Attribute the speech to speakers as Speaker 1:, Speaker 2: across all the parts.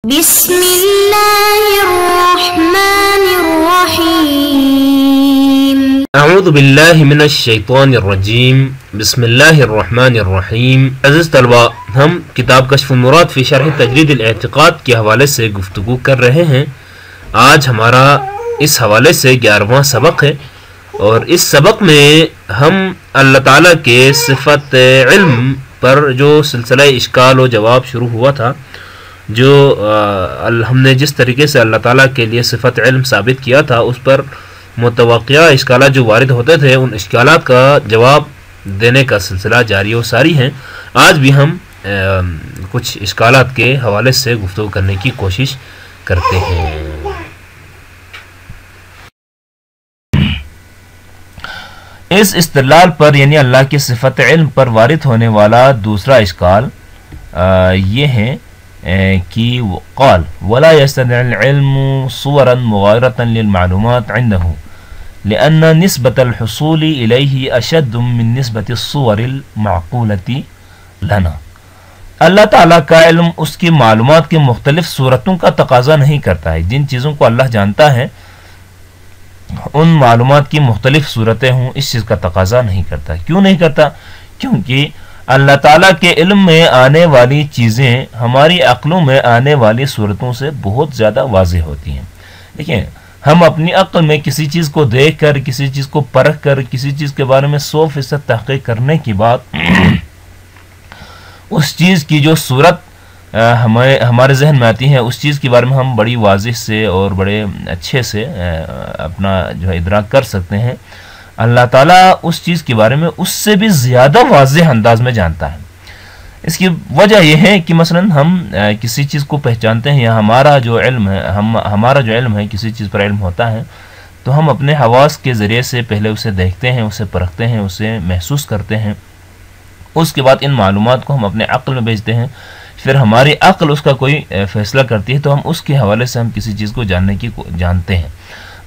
Speaker 1: بسم اللہ الرحمن الرحیم
Speaker 2: اعوذ باللہ من الشیطان الرجیم بسم اللہ الرحمن الرحیم۔ عزیز طلبہ، ہم کتاب کشف المراد فی شرح تجرید الاعتقاد کے حوالے سے گفتگو کر رہے ہیں۔ آج ہمارا اس حوالے سے 11واں سبق ہے، اور اس سبق میں ہم اللہ تعالیٰ کے صفت علم پر جو سلسلہ اشکال و جواب شروع ہوا تھا، جو ہم نے جس طریقے سے اللہ تعالیٰ کے لیے صفت علم ثابت کیا تھا، اس پر متوقع اشکالات جو وارد ہوتے تھے، ان اشکالات کا جواب دینے کا سلسلہ جاری و ساری ہے۔ آج بھی ہم کچھ اشکالات کے حوالے سے گفتگو کرنے کی کوشش کرتے ہیں۔ اس استدلال پر یعنی اللہ کی صفت علم پر وارد ہونے والا دوسرا اشکال یہ ہے کہ قال ولا يستدعي العلم صورا مغايرة للمعلومات عنده لأن نسبة الحصول إليه أشد من نسبة الصور المعقولة لنا۔ اللہ تعالیٰ کا علم اس کی معلومات کے مختلف صورتوں کا تقاضا نہیں کرتا ہے۔ جن چیزوں کو اللہ جانتا ہے ان معلومات کی مختلف صورتیں ہوں، اس چیز کا تقاضا نہیں کرتا۔ کیوں نہیں کرتا؟ کیونکہ اللہ تعالیٰ کے علم میں آنے والی چیزیں ہماری عقلوں میں آنے والی صورتوں سے بہت زیادہ واضح ہوتی ہیں۔ دیکھیں، ہم اپنی عقل میں کسی چیز کو دیکھ کر، کسی چیز کو پرکھ کر، کسی چیز کے بارے میں 100% تحقیق کرنے کے بعد اس چیز کی جو صورت ہمارے ذہن میں آتی ہے، اس چیز کے بارے میں ہم بڑی واضح سے اور بڑے اچھے سے اپنا جو ہے ادراک کر سکتے ہیں۔ اللہ تعالیٰ اس چیز کے بارے میں اس سے بھی زیادہ واضح انداز میں جانتا ہے۔ اس کی وجہ یہ ہے کہ مثلا ہم کسی چیز کو پہچانتے ہیں، یا ہمارا جو علم ہے کسی چیز پر علم ہوتا ہے، تو ہم اپنے حواس کے ذریعے سے پہلے اسے دیکھتے ہیں، اسے پرکھتے ہیں، اسے محسوس کرتے ہیں۔ اس کے بعد ان معلومات کو ہم اپنے عقل میں بھیجتے ہیں، پھر ہماری عقل اس کا کوئی فیصلہ کرتی ہے، تو ہم اس کے حوالے سے ہم کسی چیز کو جانتے ہیں۔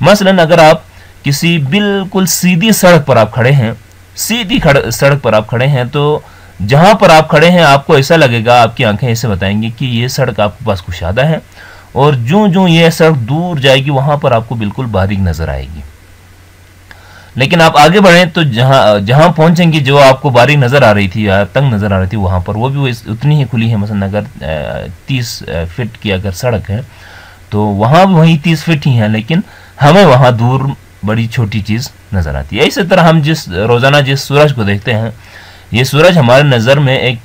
Speaker 2: مثلا اگر آپ کسی بالکل سیدھی سڑک پر آپ کھڑے ہیں، تو جہاں پر آپ کھڑے ہیں آپ کو ایسا لگے گا، آپ کی آنکھیں ایسے بتائیں گی کہ یہ سڑک آپ کے پاس کشادہ ہے، اور جو یہ سڑک دور جائے گی وہاں پر آپ کو بالکل باریک نظر آئے گی۔ لیکن آپ آگے بڑھیں تو جہاں پہنچیں گی جو آپ کو باریک نظر آ رہی تھی یا تنگ نظر آ رہی تھی، وہاں پر وہ بھی اتنی ہی کھلی ہے۔ مثلا اگر 30 فٹ کی اگر سڑک ہے تو وہاں بھی وہی 30 فٹ ہی ہیں، لیکن ہمیں وہاں دور بڑی چھوٹی چیز نظر آتی ہے۔ اسی طرح ہم روزانہ جس سورج کو دیکھتے ہیں، یہ سورج ہمارے نظر میں ایک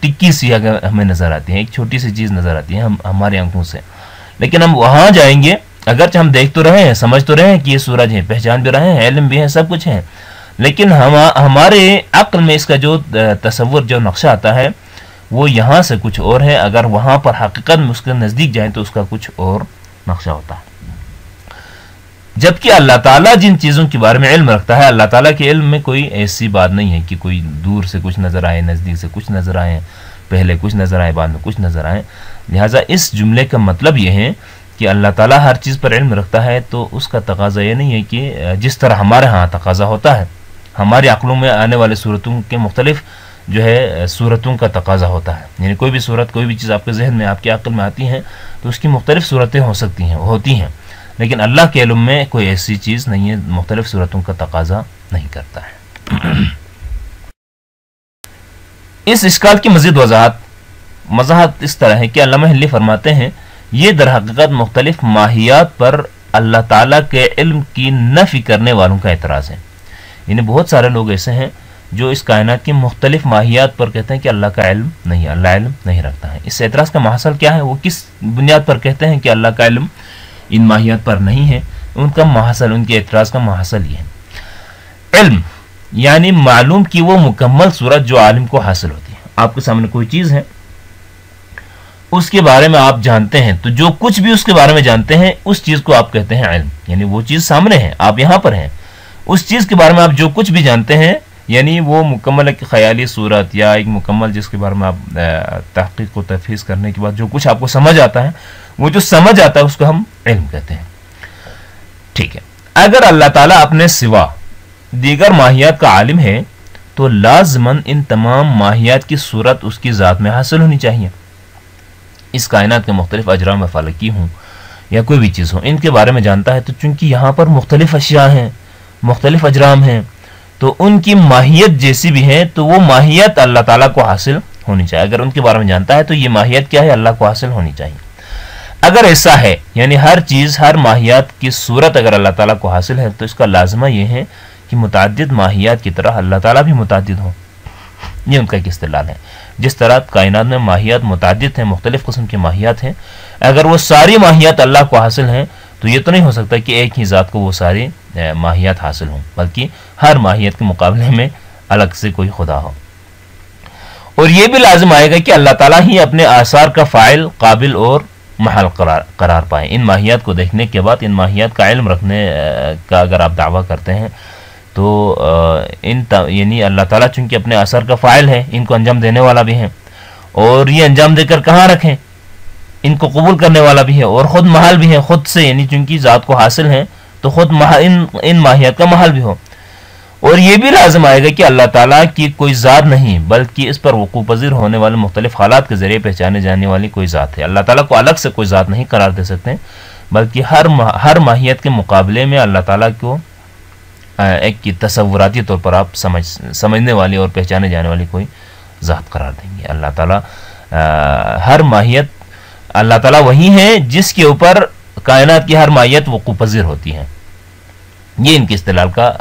Speaker 2: ٹکی سی ہمیں نظر آتی ہے، ایک چھوٹی سی چیز نظر آتی ہے ہماری آنکھوں سے، لیکن ہم وہاں جائیں گے، اگرچہ ہم دیکھ تو رہے ہیں، سمجھ تو رہے ہیں کہ یہ سورج ہے، پہچان بھی رہے ہیں، علم بھی ہے، سب کچھ ہے، لیکن ہمارے عقل میں اس کا جو تصور، جو نقشہ آتا ہے، وہ یہاں سے کچھ اور ہے، اگر وہاں پر حقیقت میں اس کے نزدیک جائیں تو اس کا کچھ اور نقشہ ہوتا ہے۔ جبکہ اللہ تعالیٰ جن چیزوں کے بارے میں علم رکھتا ہے، اللہ تعالیٰ کے علم میں کوئی ایسی بات نہیں ہے کہ کوئی دور سے کچھ نظر آئے، نزدیک سے کچھ نظر آئے، پہلے کچھ نظر آئے، بعد میں کچھ نظر آئے۔ لہٰذا اس جملے کا مطلب یہ ہے کہ اللہ تعالیٰ ہر چیز پر علم رکھتا ہے، تو اس کا تقاضا یہ نہیں ہے کہ جس طرح ہمارے ہاں تقاضا ہوتا ہے، ہماری عقلوں میں آنے والے صورتوں کے مختلف جو ہے صورتوں کا تقاضا ہوتا ہے، یعنی کوئی بھی صورت، کوئی بھی چیز آپ کے ذہن میں، آپ کی عقل میں آتی ہیں تو اس کی مختلف صورتیں ہوتی ہیں، لیکن اللہ کے علم میں کوئی ایسی چیز نہیں ہے، مختلف صورتوں کا تقاضا نہیں کرتا ہے۔ اس اشکال کی مزید وضاحت اس طرح ہے کہ علامہ حلی فرماتے ہیں، یہ در حقیقت مختلف ماہیات پر اللہ تعالیٰ کے علم کی نفی کرنے والوں کا اعتراض ہے۔ یعنی بہت سارے لوگ ایسے ہیں جو اس کائنات کی مختلف ماہیات پر کہتے ہیں کہ اللہ کا علم نہیں، اللہ علم نہیں رکھتا ہے۔ اس اعتراض کا محصل کیا ہے؟ وہ کس بنیاد پر کہتے ہیں کہ اللہ کا علم ان ماہیات پر نہیں ہے؟ ان کے اعتراض کا محصل یہ ہے، علم یعنی معلوم کی وہ مکمل صورت جو عالم کو حاصل ہوتی ہے۔ آپ کے سامنے کوئی چیز ہے، اس کے بارے میں آپ جانتے ہیں، تو جو کچھ بھی اس کے بارے میں جانتے ہیں اس چیز کو آپ کہتے ہیں علم، یعنی وہ چیز سامنے ہے، آپ یہاں پر ہیں، اس چیز کے بارے میں آپ جو کچھ بھی جانتے ہیں، یعنی وہ مکمل ایک خیالی صورت یا ایک مکمل جس کے بارے میں آپ تحقیق و تفحیص کرنے کے بعد جو کچھ آپ کو سمجھ آتا ہے، وہ جو سمجھ آتا ہے اس کو ہم علم کہتے ہیں۔ ٹھیک ہے، اگر اللہ تعالیٰ اپنے سوا دیگر ماہیات کا عالم ہے تو لازماً ان تمام ماہیات کی صورت اس کی ذات میں حاصل ہونی چاہیے۔ اس کائنات کے مختلف اجرام فلکی ہوں یا کوئی بھی چیز ہو، ان کے بارے میں جانتا ہے، تو چونکہ یہاں پر مختلف اشیاء ہیں، مختلف اجرام ہیں، تو ان کی ماہیت جیسی بھی ہے تو وہ ماہیت اللہ تعالیٰ کو حاصل ہونی چاہیے. اگر ان کے بارے میں جانتا ہے تو یہ ماہیت کیا ہے؟ اللہ کو حاصل ہونی چاہیے. اگر ایسا ہے، یعنی ہر چیز، ہر ماہیت کی صورت اگر اللہ تعالیٰ کو حاصل ہے، تو اس کا لازمہ یہ ہے کہ متعدد ماہیات کی طرح اللہ تعالیٰ بھی متعدد ہوں. یہ ان کا ایک استدلال ہے. جس طرح کائنات میں ماہیات متعدد ہیں، مختلف قسم کی ماہیات ہیں، اگر وہ ساری ماہیات اللہ کو حاصل ہیں تو یہ تو نہیں ہو سکتا کہ ایک ہی ذات کو وہ ساری ماہیات حاصل ہوں، بلکہ ہر ماہیت کے مقابلے میں الگ سے کوئی خدا ہو. اور یہ بھی لازم آئے گا کہ اللہ تعالیٰ ہی اپنے آثار کا فاعل، قابل اور محل قرار پائیں. ان ماہیات کو دیکھنے کے بعد ان ماہیات کا علم رکھنے کا اگر آپ دعویٰ کرتے ہیں تو یعنی اللہ تعالیٰ چونکہ اپنے آثار کا فاعل ہے، ان کو انجام دینے والا بھی ہے، اور یہ انجام دے کر کہاں رکھیں، ان کو قبول کرنے والا بھی ہے، اور خود محل بھی ہے خود سے، یعنی چونکہ ذات کو حاصل ہے تو خود ان ماہیات کا محل بھی ہو. اور یہ بھی لازم آئے گا کہ اللہ تعالیٰ کی کوئی ذات نہیں، بلکہ اس پر وقوع پذیر ہونے والے مختلف حالات کے ذریعے پہچانے جانے والی کوئی ذات ہے. اللہ تعالیٰ کو الگ سے کوئی ذات نہیں قرار دے سکتے، بلکہ ہر ماہیت کے مقابلے میں اللہ تعالیٰ کو ایک تصوراتی طور پر آپ سمجھنے والی اور پہچانے جانے والی کوئی ذات قرار دیں گے. اللہ تعالیٰ ہر ماہیت، اللہ تعالیٰ وہی ہے جس کے اوپر کائنات کی ہر ماہیت وقوع پذیر ہوتی ہے. یہ ان کی استدلال کا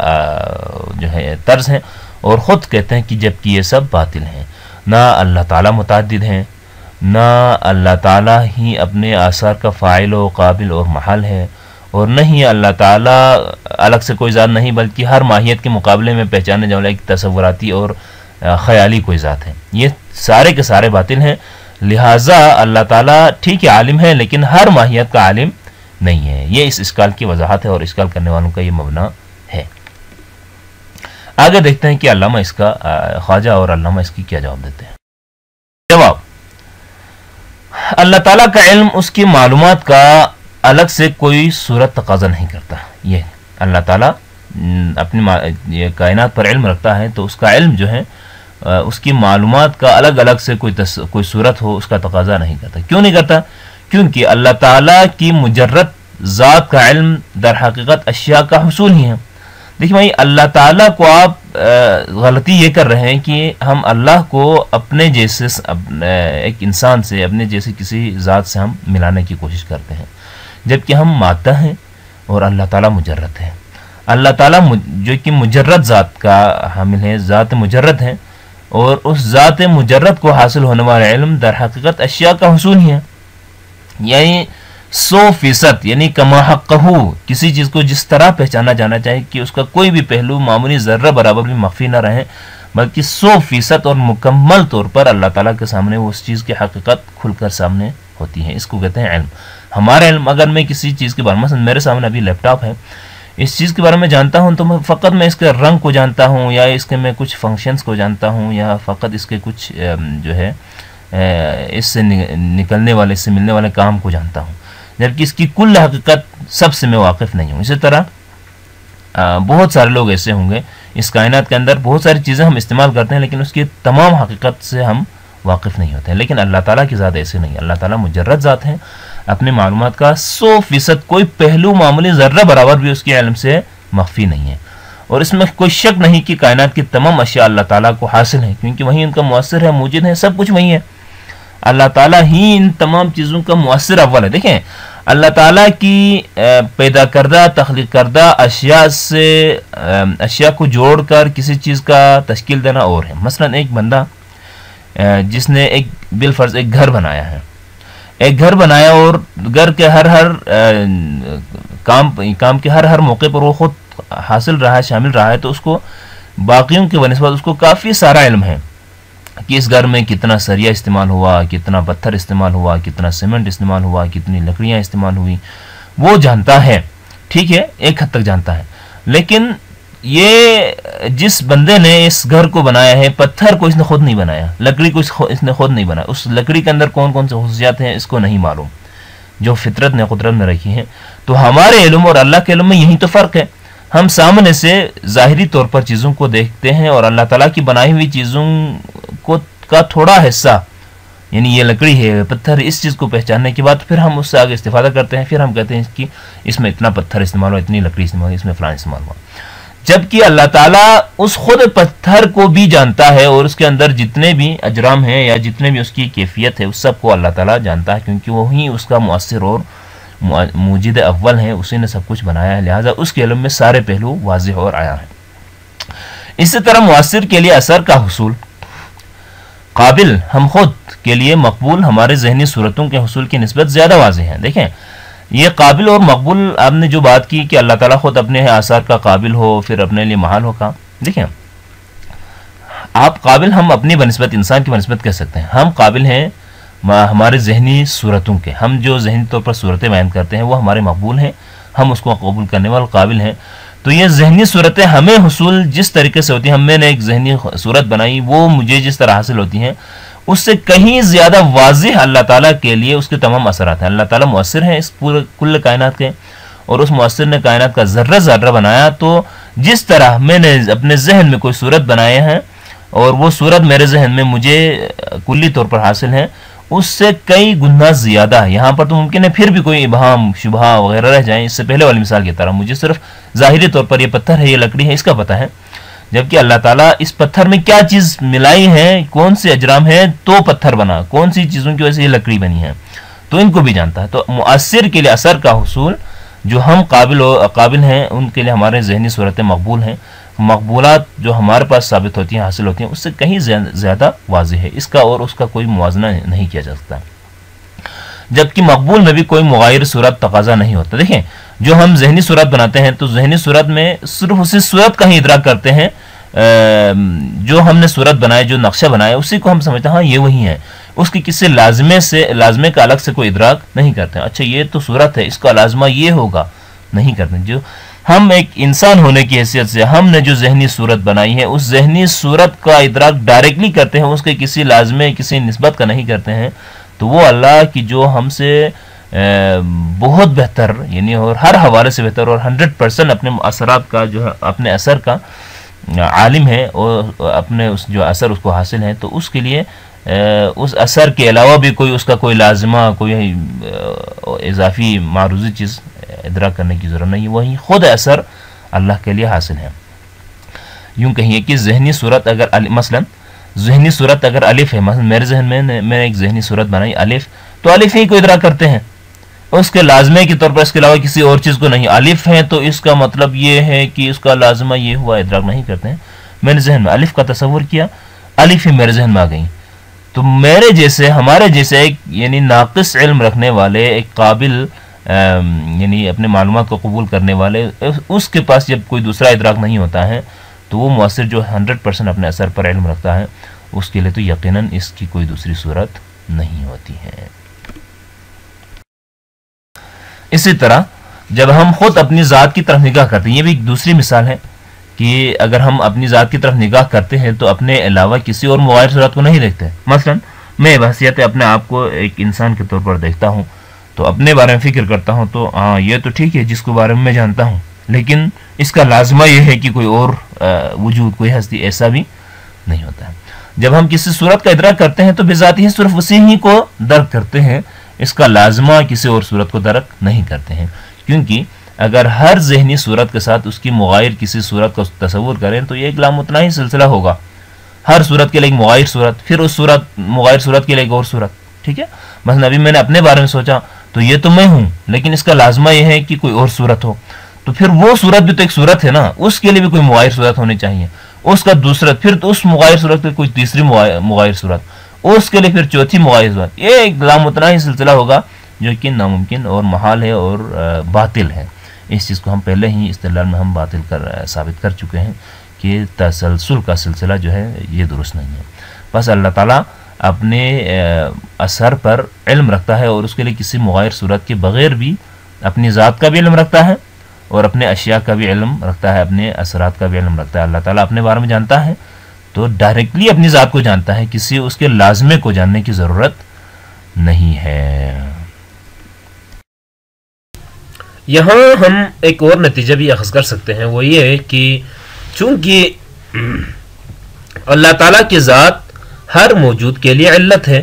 Speaker 2: جو ہے طرز ہے، اور خود کہتے ہیں کہ جبکہ یہ سب باطل ہیں. نہ اللہ تعالیٰ متعدد ہیں، نہ اللہ تعالیٰ ہی اپنے آثار کا فاعل و قابل اور محل ہے، اور نہ ہی اللہ تعالیٰ الگ سے کوئی ذات نہیں، بلکہ ہر ماہیت کے مقابلے میں پہچانے جانے والا ایک تصوراتی اور خیالی کوئی ذات ہے. یہ سارے کے سارے باطل ہیں. لہٰذا اللہ تعالیٰ ٹھیک ہے عالم ہے، لیکن ہر ماہیت کا عالم نہیں ہے. یہ اس اشکال کی وضاحت ہے، اور اشکال کرنے والوں کا یہ مبنا ہے. آگے دیکھتے ہیں کہ علامہ اس کا خواجہ اور علامہ اس کی کیا جواب دیتے ہیں. جواب: اللہ تعالیٰ کا علم اس کی معلومات کا الگ سے کوئی صورت تقاضا نہیں کرتا. یہ اللہ تعالیٰ اپنی کائنات پر علم رکھتا ہے تو اس کا علم جو ہے اس کی معلومات کا الگ الگ سے کوئی صورت ہو، اس کا تقاضا نہیں کرتا. کیوں نہیں کرتا؟ کیونکہ اللہ تعالیٰ کی مجرد ذات کا علم در حقیقت اشیاء کا حصول ہی ہے. دیکھیں بھائی، اللہ تعالیٰ کو آپ غلطی یہ کر رہے ہیں کہ ہم اللہ کو اپنے جیسے ایک انسان سے، اپنے جیسے کسی ذات سے ہم ملانے کی کوشش کرتے ہیں، جبکہ ہم مادہ ہیں اور اللہ تعالیٰ مجرد ہے. اللہ تعالیٰ جو کہ مجرد ذات کا حامل ہے، ذات مجرد ہے، اور اس ذات مجرد کو حاصل ہونے والا علم در حقیقت اشیاء کا حصول ہی ہے. یعنی 100%، یعنی کما حقہ، کسی چیز کو جس طرح پہچانا جانا چاہیے کہ اس کا کوئی بھی پہلو معمولی ذرہ برابر بھی مخفی نہ رہے، بلکہ 100% اور مکمل طور پر اللہ تعالیٰ کے سامنے وہ اس چیز کی حقیقت کھل کر سامنے ہوتی ہے. اس کو کہتے ہیں علم. ہمارا علم، اگر میں کسی چیز کے بارے میں، مثلا میرے سامنے ابھی لیپ ٹاپ ہے، اس چیز کے بارے میں جانتا ہوں تو فقط میں اس کے رنگ کو جانتا ہوں، یا اس کے میں کچھ فنکشنز کو جانتا ہوں، یا فقط اس کے کچھ جو ہے اس سے نکلنے والے، اس سے ملنے والے کام کو جانتا ہوں، جبکہ اس کی کل حقیقت سب سے میں واقف نہیں ہوں. اسی طرح بہت سارے لوگ ایسے ہوں گے اس کائنات کے اندر، بہت ساری چیزیں ہم استعمال کرتے ہیں لیکن اس کی تمام حقیقت سے ہم واقف نہیں ہوتے ہیں. لیکن اللہ تعالیٰ کی ذات ایسے نہیں. اللہ تعالیٰ مجرد ذات ہے، اپنے معلومات کا 100% کوئی پہلو معمولی ذرہ برابر بھی اس کے علم سے مخفی نہیں ہے. اور اس میں کوئی شک نہیں کہ کائنات کی تمام اشیاء اللہ تعالیٰ کو حاصل ہیں، کیونکہ وہی ان کا مؤثر ہے، موجود ہے، سب کچھ وہی ہے. اللہ تعالیٰ ہی ان تمام چیزوں کا مؤثر اول ہے. دیکھیں، اللہ تعالیٰ کی پیدا کردہ، تخلیق کردہ اشیاء سے اشیاء کو جوڑ کر کسی چیز کا تشکیل دینا اور ہے. مثلا ایک بندہ جس نے ایک بالفرض ایک گھر بنایا ہے، ایک گھر بنایا، اور گھر کے ہر کام کے ہر موقع پر وہ خود حاصل رہا ہے، شامل رہا ہے، تو اس کو باقیوں کی بنسبت اس کو کافی سارا علم ہے کہ اس گھر میں کتنا سریا استعمال ہوا، کتنا پتھر استعمال ہوا، کتنا سیمنٹ استعمال ہوا، کتنی لکڑیاں استعمال ہوئی، وہ جانتا ہے. ٹھیک ہے، ایک حد تک جانتا ہے. لیکن یہ جس بندے نے اس گھر کو بنایا ہے، پتھر کو اس نے خود نہیں بنایا، لکڑی کو اس نے خود نہیں بنایا، اس لکڑی کے اندر کون کون سے خصوصیات ہیں اس کو نہیں معلوم، جو فطرت نے قدرت میں رکھی ہیں. تو ہمارے علم اور اللہ کے علم میں یہی تو فرق ہے. ہم سامنے سے ظاہری طور پر چیزوں کو دیکھتے ہیں، اور اللہ تعالیٰ کی بنائی ہوئی چیزوں کا تھوڑا حصہ یعنی یہ لکڑی ہے پتھر، اس چیز کو پہچاننے کے بعد پھر ہم اس سے آگے استفادہ کرتے ہیں، پھر ہم کہتے ہیں کہ اس میں اتنا پتھر استعمال ہوا، اتنی لکڑی استعمال ہوا، اس میں فلاں استعمال ہوا، جبکہ اللہ تعالیٰ اس خود پتھر کو بھی جانتا ہے اور اس کے اندر جتنے بھی اجرام ہیں یا جتنے بھی اس کی کیفیت ہے اس سب کو اللہ تعالیٰ جانتا ہے، کیونکہ وہی اس کا مؤثر اور موجد اول ہے، اسی نے سب کچھ بنایا ہے، لہٰذا اس کے علم میں سارے پہلو واضح اور عیاں ہیں۔ اسی طرح مؤثر کے لیے اثر کا حصول، قابل ہم خود کے لیے مقبول ہمارے ذہنی صورتوں کے حصول کی نسبت زیادہ واضح ہیں۔ دیکھیں یہ قابل اور مقبول، آپ نے جو بات کی کہ اللہ تعالیٰ خود اپنے آثار کا قابل ہو پھر اپنے لیے محال ہو، کہا دیکھیں آپ قابل ہم اپنی بنسبت انسان کی بنسبت کہہ سکتے ہیں، ہم قابل ہیں ہمارے ذہنی صورتوں کے، ہم جو ذہنی طور پر صورتیں بیان کرتے ہیں وہ ہمارے مقبول ہیں، ہم اس کو قبول کرنے والے قابل ہیں۔ تو یہ ذہنی صورتیں ہمیں حصول جس طریقے سے ہوتی ہیں، ہم نے ایک ذہنی صورت بنائی، وہ مجھے جس طرح حاصل ہوتی ہیں اس سے کہیں زیادہ واضح اللہ تعالیٰ کے لیے اس کے تمام اثرات ہیں۔ اللہ تعالیٰ مؤثر ہیں اس پورے کل کائنات کے، اور اس مؤثر نے کائنات کا ذرہ ذرہ بنایا، تو جس طرح میں نے اپنے ذہن میں کوئی صورت بنائے ہیں اور وہ صورت میرے ذہن میں مجھے کلی طور پر حاصل ہے، اس سے کئی گنا زیادہ ہے۔ یہاں پر تو ممکن ہے پھر بھی کوئی ابہام شبہ وغیرہ رہ جائیں، اس سے پہلے والی مثال کی طرح مجھے صرف ظاہری طور پر یہ پتھر ہے یہ لکڑی ہے اس کا پتہ ہے، جبکہ اللہ تعالیٰ اس پتھر میں کیا چیز ملائی ہے، کون سے اجرام ہیں تو پتھر بنا، کون سی چیزوں کی وجہ سے یہ لکڑی بنی ہے، تو ان کو بھی جانتا ہے۔ تو مؤثر کے لیے اثر کا حصول جو ہم قابل ہیں ان کے لیے ہمارے ذہنی صورتیں مقبول ہیں، مقبولات جو ہمارے پاس ثابت ہوتی ہیں حاصل ہوتی ہیں اس سے کہیں زیادہ واضح ہے، اس کا اور اس کا کوئی موازنہ نہیں کیا جا سکتا، جبکہ مقبول میں بھی کوئی مغایر صورت تقاضا نہیں ہوتا۔ دیکھیں جو ہم ذہنی صورت بناتے ہیں تو ذہنی صورت میں صرف اسی صورت کا ہی ادراک کرتے ہیں، جو ہم نے صورت بنائے جو نقشہ بنایا اسی کو ہم سمجھتے ہیں ہاں یہ وہی ہے، اس کی کسی لازمے کا الگ سے کوئی ادراک نہیں کرتے ہیں، اچھا یہ تو صورت ہے اس کا لازمہ یہ ہوگا نہیں کرتے۔ جو ہم ایک انسان ہونے کی حیثیت سے ہم نے جو ذہنی صورت بنائی ہے اس ذہنی صورت کا ادراک ڈائریکٹلی کرتے ہیں، اس کے کسی لازمے کسی نسبت کا نہیں کرتے ہیں، تو وہ اللہ کی جو ہم سے بہت بہتر یعنی اور ہر حوالے سے بہتر اور 100% اپنے اثرات کا جو اپنے اثر کا عالم ہے اور اپنے اس جو اثر اس کو حاصل ہے، تو اس کے لیے اس اثر کے علاوہ بھی کوئی اس کا کوئی لازمہ کوئی اضافی معروضی چیز ادراک کرنے کی ضرورت نہیں، وہی خود اثر اللہ کے لیے حاصل ہے۔ یوں کہیے کہ ذہنی صورت اگر مثلا ذہنی صورت اگر الف ہے، مثلا میرے ذہن میں میں ایک ذہنی صورت بنائی الف، تو الف ہی کو ادراک کرتے ہیں، اس کے لازمے کے طور پر اس کے علاوہ کسی اور چیز کو نہیں۔ الف ہے تو اس کا مطلب یہ ہے کہ اس کا لازمہ یہ ہوا، ادراک نہیں کرتے ہیں۔ میں نے ذہن میں الف کا تصور کیا، الف ہی میرے ذہن میں آ گئی، تو میرے جیسے ہمارے جیسے ایک یعنی ناقص علم رکھنے والے ایک قابل یعنی اپنے معلومات کو قبول کرنے والے، اس کے پاس جب کوئی دوسرا ادراک نہیں ہوتا ہے تو وہ مؤثر جو 100% اپنے اثر پر علم رکھتا ہے اس کے لیے تو یقیناً اس کی کوئی دوسری صورت نہیں ہوتی ہے۔ اسی طرح جب ہم خود اپنی ذات کی طرف نگاہ کرتے ہیں، یہ بھی ایک دوسری مثال ہے کہ اگر ہم اپنی ذات کی طرف نگاہ کرتے ہیں تو اپنے علاوہ کسی اور مغایر صورت کو نہیں دیکھتے۔ مثلا میں بحثیت اپنے آپ کو ایک انسان کے طور پر دیکھتا ہوں تو اپنے بارے میں فکر کرتا ہوں، تو ہاں یہ تو ٹھیک ہے جس کے بارے میں جانتا ہوں، لیکن اس کا لازمہ یہ ہے کہ کوئی اور وجود کوئی ہستی ایسا بھی نہیں ہوتا ہے۔ جب ہم کسی صورت کا ادراک کرتے ہیں تو بذات ہی صرف اسی ہی کو درک کرتے ہیں، اس کا لازمہ کسی اور صورت کو درک نہیں کرتے ہیں، کیونکہ اگر ہر ذہنی صورت کے ساتھ اس کی مغایر کسی صورت کا تصور کریں تو یہ ایک لامتناہی سلسلہ ہوگا، ہر صورت کے لیے ایک مغایر صورت، پھر اس مغایر صورت کے لیے ایک اور صورت، ٹھیک ہے۔ مثلا ابھی میں نے اپنے بارے میں سوچا تو یہ تو میں ہوں، لیکن اس کا لازمہ یہ ہے کہ کوئی اور صورت ہو، تو پھر وہ صورت بھی تو ایک صورت ہے نا، اس کے لیے بھی کوئی مغایر صورت ہونی چاہیے، اس کا دوسرا، پھر تو اس مغایر صورت کی کوئی تیسری مغایر صورت، اس کے لیے پھر چوتھی مغایر صورت، یہ ایک لامتناہی سلسلہ ہوگا جو کہ ناممکن اور محال ہے اور باطل ہے۔ اس چیز کو ہم پہلے ہی استدلال میں ہم باطل ثابت کر چکے ہیں کہ تسلسل کا سلسلہ جو ہے یہ درست نہیں ہے۔ بس اللہ تعالیٰ اپنے اثر پر علم رکھتا ہے اور اس کے لیے کسی مغایر صورت کے بغیر بھی اپنی ذات کا بھی علم رکھتا ہے اور اپنے اشیاء کا بھی علم رکھتا ہے، اپنے اثرات کا بھی علم رکھتا ہے۔ اللہ تعالیٰ اپنے بارے میں جانتا ہے تو ڈائریکٹلی اپنی ذات کو جانتا ہے، کسی اس کے لازمے کو جاننے کی ضرورت نہیں ہے۔ یہاں ہم ایک اور نتیجہ بھی اخذ کر سکتے ہیں، وہ یہ ہے کہ چونکہ اللہ تعالیٰ کی ذات ہر موجود کے لیے علت ہے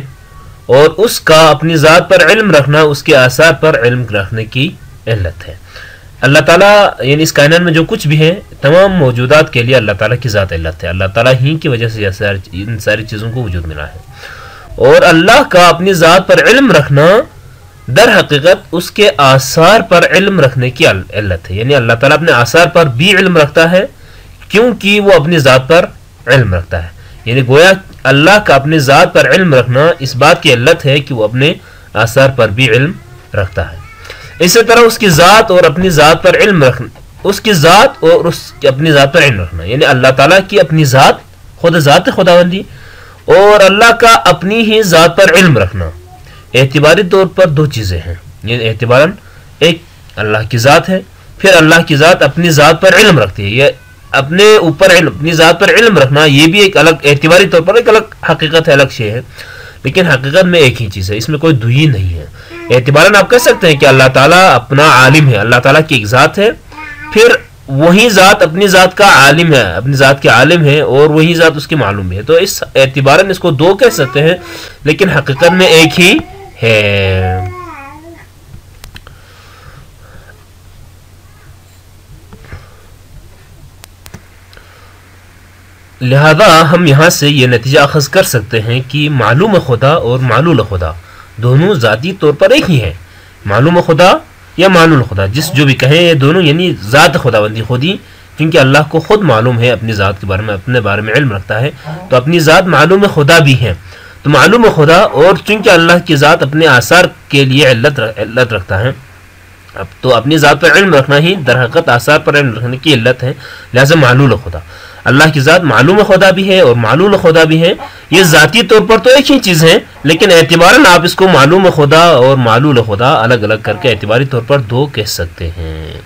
Speaker 2: اور اس کا اپنی ذات پر علم رکھنا اس کے آثار پر علم رکھنے کی علت ہے۔ اللہ تعالیٰ یعنی اس کائنات میں جو کچھ بھی ہے تمام موجودات کے لیے اللہ تعالیٰ کی ذات علت ہے، اللہ تعالیٰ ہی کی وجہ سے ان ساری چیزوں کو وجود ملا ہے۔ اور اللہ کا اپنی ذات پر علم رکھنا در حقیقت اس کے آثار پر علم رکھنے کی علت ہے، یعنی اللہ تعالیٰ اپنے آثار پر بھی علم رکھتا ہے کیونکہ وہ اپنی ذات پر علم رکھتا ہے، یعنی گویا اللہ کا اپنی ذات پر علم رکھنا اس بات کی علت ہے کہ وہ اپنے آثار پر بھی علم رکھتا ہے۔ اسی طرح اس کی ذات اور اپنی ذات پر علم رکھنا، اس کی ذات اور اس کی اپنی ذات پر علم رکھنا، یعنی اللہ تعالیٰ کی اپنی ذات خود ذات خداوندی اور اللہ کا اپنی ہی ذات پر علم رکھنا اعتباری طور پر دو چیزیں ہیں، یعنی اعتباراً ایک اللہ کی ذات ہے، پھر اللہ کی ذات اپنی ذات پر علم رکھتی ہے۔ یہ اپنے اوپر علم، اپنی ذات پر علم رکھنا یہ بھی ایک الگ اعتباری طور پر ایک الگ حقیقت ہے، الگ شے ہے، لیکن حقیقت میں ایک ہی چیز ہے، اس میں کوئی دوئی نہیں ہے۔ اعتباراً آپ کہہ سکتے ہیں کہ اللہ تعالیٰ اپنا عالم ہے، اللہ تعالیٰ کی ایک ذات ہے، پھر وہی ذات اپنی ذات کا عالم ہے، اپنی ذات کے عالم ہے، اور وہی ذات اس کی معلوم بھی ہے، تو اس اعتباراً اس کو دو کہہ سکتے ہیں لیکن حقیقت میں ایک ہی ہے۔ لہذا ہم یہاں سے یہ نتیجہ اخذ کر سکتے ہیں کہ معلوم خدا اور معلول خدا دونوں ذاتی طور پر ایک ہی ہیں، معلوم خدا یا معلول خدا جس جو بھی کہیں، یہ دونوں یعنی ذات خداوندی خودی، کیونکہ اللہ کو خود معلوم ہے، اپنی ذات کے بارے میں، اپنے بارے میں علم رکھتا ہے، تو اپنی ذات معلوم خدا بھی ہے، تو معلوم خدا اور چونکہ اللہ کی ذات اپنے آثار کے لیے علت رکھتا ہے، اب تو اپنی ذات پر علم رکھنا ہی در حقیقت آثار پر علم رکھنے کی علت ہے، لہذا معلول خدا، اللہ کی ذات معلوم خدا بھی ہے اور معلول خدا بھی ہے، یہ ذاتی طور پر تو ایک ہی چیز ہے لیکن اعتباراً آپ اس کو معلوم خدا اور معلول خدا الگ الگ کر کے اعتباری طور پر دو کہہ سکتے ہیں۔